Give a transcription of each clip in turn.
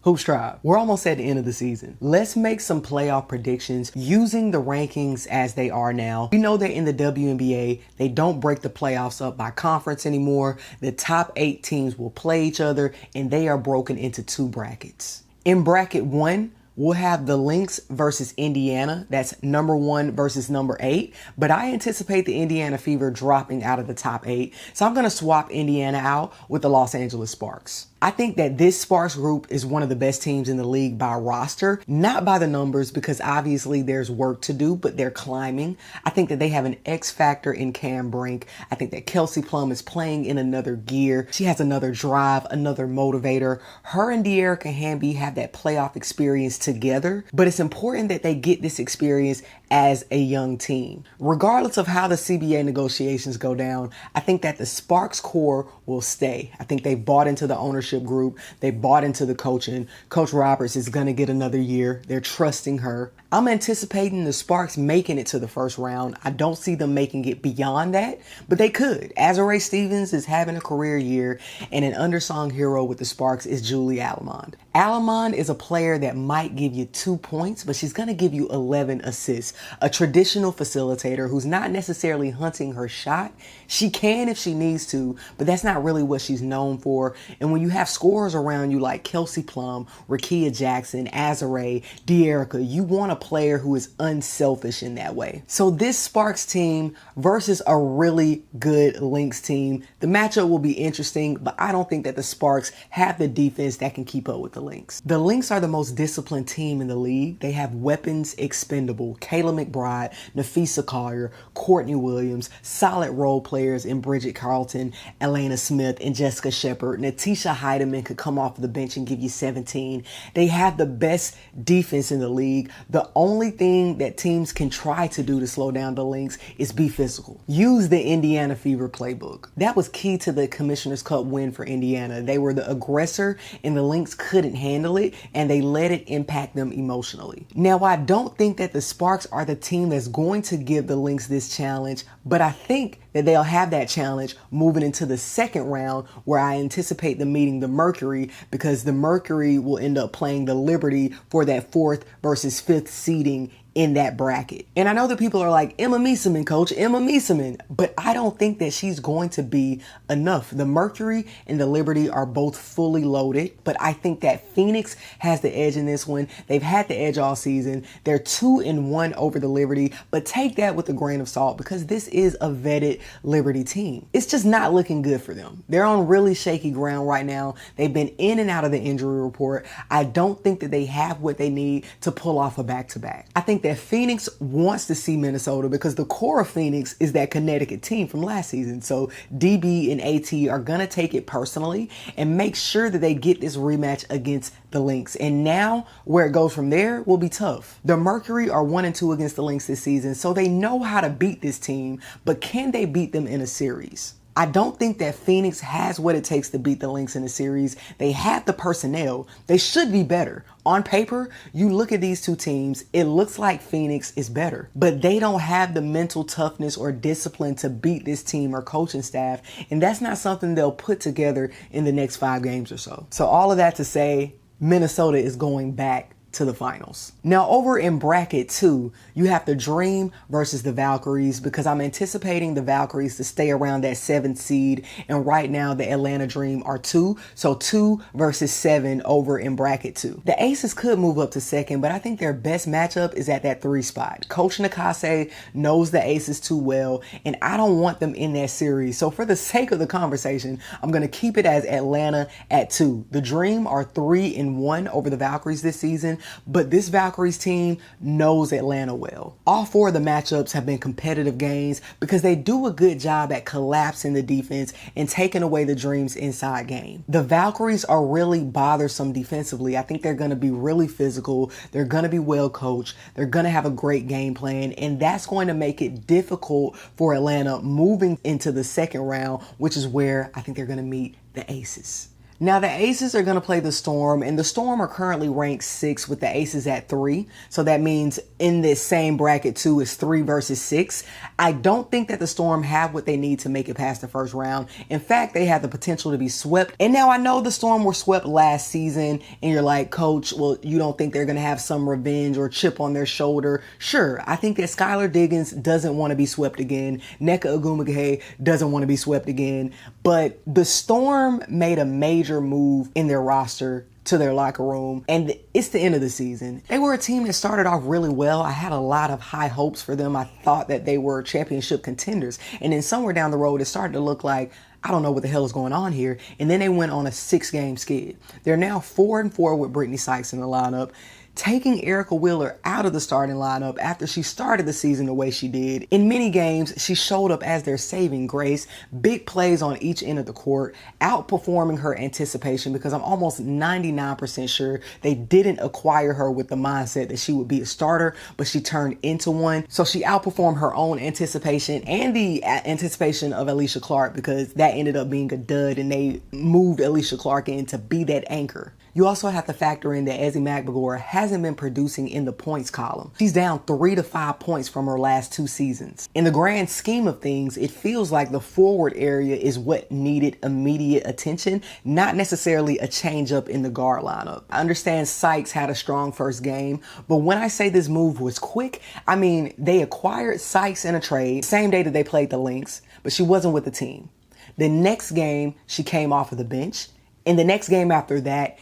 Hoops Tribe, we're almost at the end of the season. Let's make some playoff predictions using the rankings as they are now. We know that in the WNBA, they don't break the playoffs up by conference anymore. The top 8 teams will play each other and they are broken into 2 brackets. In bracket 1, we'll have the Lynx versus Indiana. That's number 1 versus number 8. But I anticipate the Indiana Fever dropping out of the top 8. So I'm going to swap Indiana out with the Los Angeles Sparks. I think that this Sparks group is one of the best teams in the league by roster, not by the numbers, because obviously there's work to do, but they're climbing. I think that they have an X factor in Cam Brink. I think that Kelsey Plum is playing in another gear. She has another drive, another motivator. Her and De'Erica Hamby have that playoff experience together, but it's important that they get this experience as a young team. Regardless of how the CBA negotiations go down, I think that the Sparks core will stay. I think they bought into the ownership group. They bought into the coaching. Coach Roberts is going to get another year. They're trusting her. I'm anticipating the Sparks making it to the first round. I don't see them making it beyond that, but they could. Azurá Stevens is having a career year, and an undersung hero with the Sparks is Julie Allemond. Allemond is a player that might give you 2 points, but she's going to give you 11 assists. A traditional facilitator who's not necessarily hunting her shot. She can if she needs to, but that's not really what she's known for. And when you have scorers around you like Kelsey Plum, Rakia Jackson, Azurá, De'Erica, you want a player who is unselfish in that way. So this Sparks team versus a really good Lynx team, the matchup will be interesting, but I don't think that the Sparks have the defense that can keep up with the Lynx. The Lynx are the most disciplined team in the league. They have weapons expendable. Kayla McBride, Nafisa Collier, Courtney Williams, solid role players in Bridget Carlton, Elena Smith, and Jessica Shepard. Natisha Heidemann could come off the bench and give you 17. They have the best defense in the league. The only thing that teams can try to do to slow down the Lynx is be physical. Use the Indiana Fever playbook. That was key to the Commissioner's Cup win for Indiana. They were the aggressor and the Lynx couldn't handle it, and they let it impact them emotionally. Now, I don't think that the Sparks are the team that's going to give the Lynx this challenge, but I think that they'll have that challenge moving into the second round, where I anticipate them meeting the Mercury, because the Mercury will end up playing the Liberty for that 4th versus 5th seeding in that bracket. And I know that people are like, Emma Meeseman, coach, Emma Meeseman, but I don't think that she's going to be enough. The Mercury and the Liberty are both fully loaded, but I think that Phoenix has the edge in this one. They've had the edge all season. They're 2-1 over the Liberty, but take that with a grain of salt, because this is a vetted Liberty team. It's just not looking good for them. They're on really shaky ground right now. They've been in and out of the injury report. I don't think that they have what they need to pull off a back-to-back. I think that Phoenix wants to see Minnesota, because the core of Phoenix is that Connecticut team from last season. So DB and AT are going to take it personally and make sure that they get this rematch against the Lynx. And now where it goes from there will be tough. The Mercury are 1-2 against the Lynx this season, so they know how to beat this team, but can they beat them in a series? I don't think that Phoenix has what it takes to beat the Lynx in a series. They have the personnel. They should be better. On paper, you look at these two teams, it looks like Phoenix is better, but they don't have the mental toughness or discipline to beat this team or coaching staff, and that's not something they'll put together in the next 5 games or so. So all of that to say, Minnesota is going back to the finals. Now over in bracket 2, you have the Dream versus the Valkyries, because I'm anticipating the Valkyries to stay around that 7th seed, and right now the Atlanta Dream are 2, so 2 versus 7 over in bracket 2. The Aces could move up to 2nd, but I think their best matchup is at that 3 spot. Coach Nakase knows the Aces too well, and I don't want them in that series. So for the sake of the conversation, I'm going to keep it as Atlanta at 2. The Dream are 3-1 over the Valkyries this season, but this Valkyries team knows Atlanta well. All 4 of the matchups have been competitive games, because they do a good job at collapsing the defense and taking away the Dream's inside game. The Valkyries are really bothersome defensively. I think they're going to be really physical. They're going to be well coached. They're going to have a great game plan, and that's going to make it difficult for Atlanta moving into the second round, which is where I think they're going to meet the Aces. Now the Aces are going to play the Storm, and the Storm are currently ranked 6 with the Aces at 3. So that means in this same bracket too is 3 versus 6. I don't think that the Storm have what they need to make it past the first round. In fact, they have the potential to be swept. And now I know the Storm were swept last season, and you're like, Coach, well, you don't think they're going to have some revenge or chip on their shoulder? Sure, I think that Skylar Diggins doesn't want to be swept again. Nneka Ogwumike doesn't want to be swept again. But the Storm made a major move in their roster to their locker room, and it's the end of the season. They were a team that started off really well. I had a lot of high hopes for them. I thought that they were championship contenders, and then somewhere down the road it started to look like, I don't know what the hell is going on here. And then they went on a 6-game skid. They're now 4-4 with Brittany Sykes in the lineup, taking Erica Wheeler out of the starting lineup after she started the season the way she did. In many games, she showed up as their saving grace, big plays on each end of the court, outperforming her anticipation, because I'm almost 99% sure they didn't acquire her with the mindset that she would be a starter, but she turned into one. So she outperformed her own anticipation and the anticipation of Alicia Clark, because that ended up being a dud and they moved Alicia Clark in to be that anchor. You also have to factor in that Ezi Magbegor hasn't been producing in the points column. She's down 3 to 5 points from her last 2 seasons. In the grand scheme of things, it feels like the forward area is what needed immediate attention, not necessarily a change up in the guard lineup. I understand Sykes had a strong first game, but when I say this move was quick, I mean they acquired Sykes in a trade, same day that they played the Lynx, but she wasn't with the team. The next game, she came off of the bench. In the next game after that,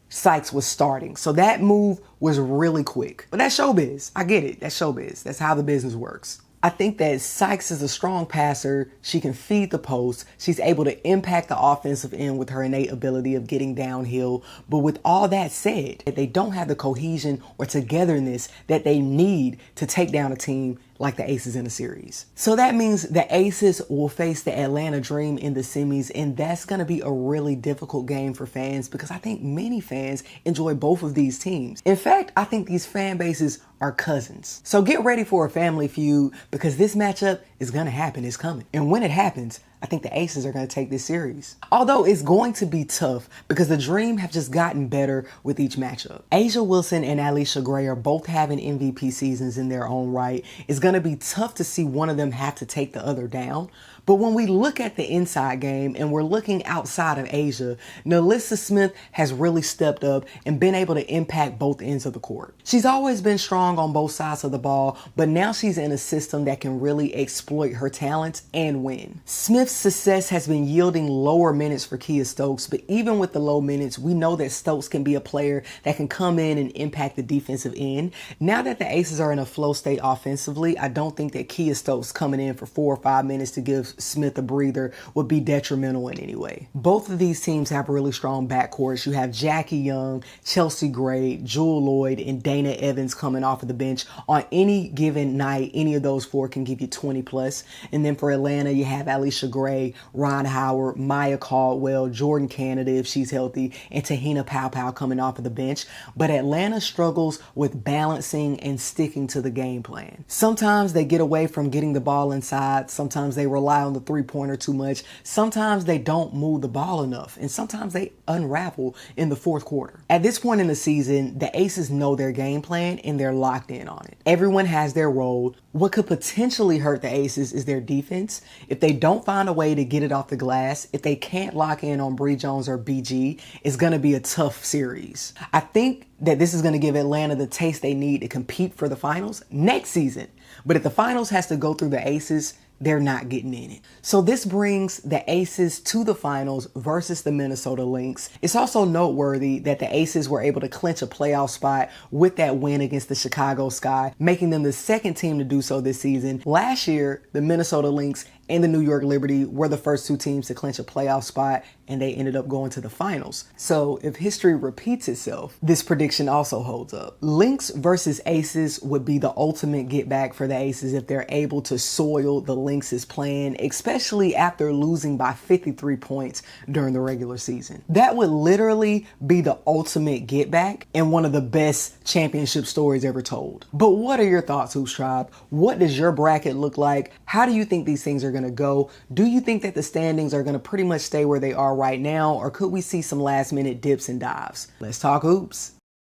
Sykes was starting. So that move was really quick. But that's showbiz. I get it. That's showbiz. That's how the business works. I think that Sykes is a strong passer. She can feed the post. She's able to impact the offensive end with her innate ability of getting downhill. But with all that said, they don't have the cohesion or togetherness that they need to take down a team like the Aces in a series. So that means the Aces will face the Atlanta Dream in the semis, and that's going to be a really difficult game for fans, because I think many fans enjoy both of these teams. In fact, I think these fan bases are cousins. So get ready for a family feud, because this matchup is going to happen. It's coming. And when it happens, I think the Aces are going to take this series. Although it's going to be tough, because the Dream have just gotten better with each matchup. A'ja Wilson and Allisha Gray are both having MVP seasons in their own right. It's going to be tough to see one of them have to take the other down. But when we look at the inside game and we're looking outside of A'ja, NaLyssa Smith has really stepped up and been able to impact both ends of the court. She's always been strong on both sides of the ball, but now she's in a system that can really exploit her talents and win. Smith's success has been yielding lower minutes for Kiah Stokes, but even with the low minutes, we know that Stokes can be a player that can come in and impact the defensive end. Now that the Aces are in a flow state offensively, I don't think that Kiah Stokes coming in for 4 or 5 minutes to give Smith a breather would be detrimental in any way. Both of these teams have really strong backcourts. You have Jackie Young, Chelsea Gray, Jewel Lloyd, and Dana Evans coming off of the bench. On any given night, any of those 4 can give you 20 plus. And then for Atlanta, you have Allisha Gray, Ron Howard, Maya Caldwell, Jordan Canada if she's healthy, and Tahina Powpow coming off of the bench. But Atlanta struggles with balancing and sticking to the game plan. Sometimes they get away from getting the ball inside. Sometimes they rely on the three-pointer too much. Sometimes they don't move the ball enough, and sometimes they unravel in the fourth quarter. At this point in the season, the Aces know their game plan and they're locked in on it. Everyone has their role. What could potentially hurt the Aces is their defense. If they don't find a way to get it off the glass, if they can't lock in on Bree Jones or BG, it's going to be a tough series. I think that this is going to give Atlanta the taste they need to compete for the finals next season. But if the finals has to go through the Aces, they're not getting in it. So this brings the Aces to the finals versus the Minnesota Lynx. It's also noteworthy that the Aces were able to clinch a playoff spot with that win against the Chicago Sky, making them the second team to do so this season. Last year, the Minnesota Lynx and the New York Liberty were the first 2 teams to clinch a playoff spot, and they ended up going to the finals. So if history repeats itself, this prediction also holds up. Lynx versus Aces would be the ultimate get back for the Aces if they're able to soil the Lynx's plan, especially after losing by 53 points during the regular season. That would literally be the ultimate get back and one of the best championship stories ever told. But what are your thoughts, Hoops Tribe? What does your bracket look like? How do you think these things are going going to go. Do you think that the standings are going to pretty much stay where they are right now, or could we see some last minute dips and dives? Let's talk hoops.